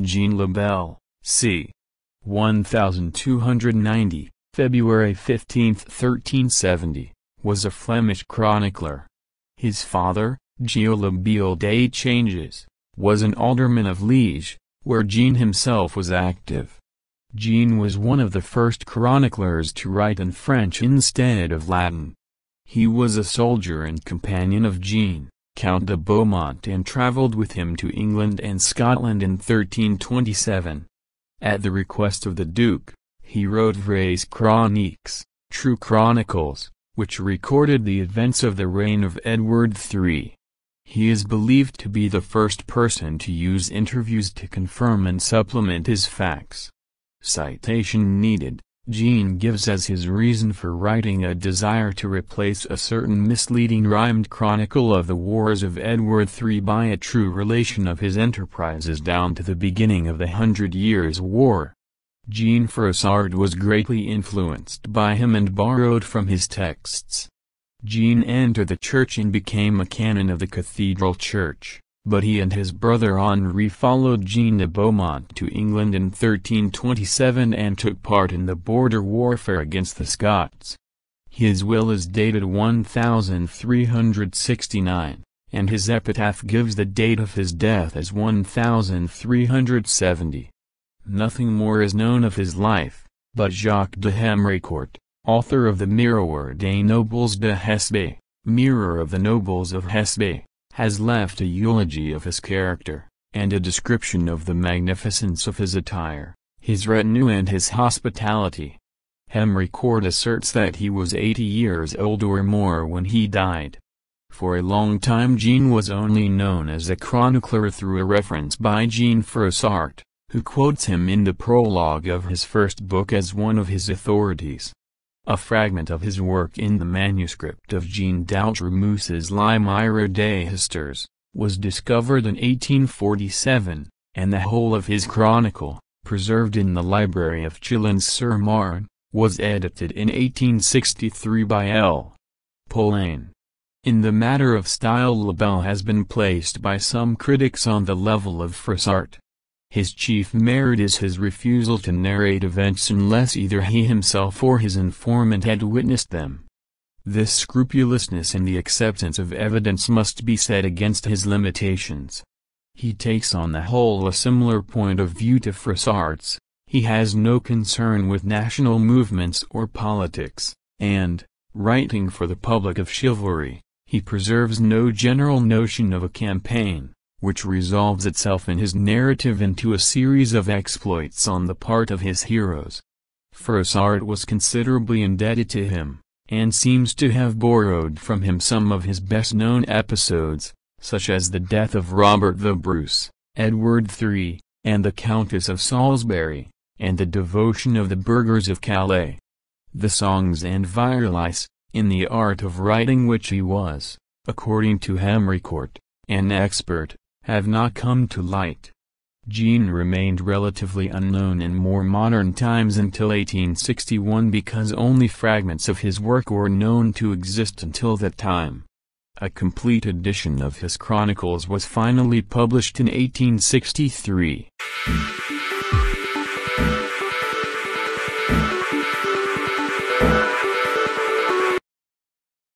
Jean Lebel, c. 1290, February 15, 1370, was a Flemish chronicler. His father, Gilles Lebel des Changes, was an alderman of Liège, where Jean himself was active. Jean was one of the first chroniclers to write in French instead of Latin. He was a soldier and companion of Jean, Count de Beaumont, and travelled with him to England and Scotland in 1327. At the request of the Duke, he wrote Vrais Chroniques, True Chronicles, which recorded the events of the reign of Edward III. He is believed to be the first person to use interviews to confirm and supplement his facts. Citation needed. Jean gives as his reason for writing a desire to replace a certain misleading rhymed chronicle of the wars of Edward III by a true relation of his enterprises down to the beginning of the 100 Years' War. Jean Froissart was greatly influenced by him and borrowed from his texts. Jean entered the church and became a canon of the cathedral church, but he and his brother Henri followed Jean de Beaumont to England in 1327 and took part in the border warfare against the Scots. His will is dated 1369, and his epitaph gives the date of his death as 1370. Nothing more is known of his life, but Jacques de Hemricourt, author of the Miroir des Nobles de Hesbaye, Mirror of the Nobles of Hesbaye, has left a eulogy of his character, and a description of the magnificence of his attire, his retinue and his hospitality. Hemricourt asserts that he was 80 years old or more when he died. For a long time Jean was only known as a chronicler through a reference by Jean Froissart, who quotes him in the prologue of his first book as one of his authorities. A fragment of his work in the manuscript of Jean d'Outremous's Le Mire des Histoires was discovered in 1847, and the whole of his chronicle, preserved in the library of Chalons-sur-Marne, was edited in 1863 by L. Poulain. In the matter of style, Lebel has been placed by some critics on the level of Froissart. His chief merit is his refusal to narrate events unless either he himself or his informant had witnessed them. This scrupulousness in the acceptance of evidence must be set against his limitations. He takes on the whole a similar point of view to Froissart's. He has no concern with national movements or politics, and, writing for the public of chivalry, he preserves no general notion of a campaign, which resolves itself in his narrative into a series of exploits on the part of his heroes. Froissart was considerably indebted to him, and seems to have borrowed from him some of his best-known episodes, such as the death of Robert the Bruce, Edward III, and the Countess of Salisbury, and the devotion of the burghers of Calais. The songs and virelice, in the art of writing which he was, according to Hemricourt, an expert, have not come to light. Jean remained relatively unknown in more modern times until 1861 because only fragments of his work were known to exist until that time. A complete edition of his chronicles was finally published in 1863.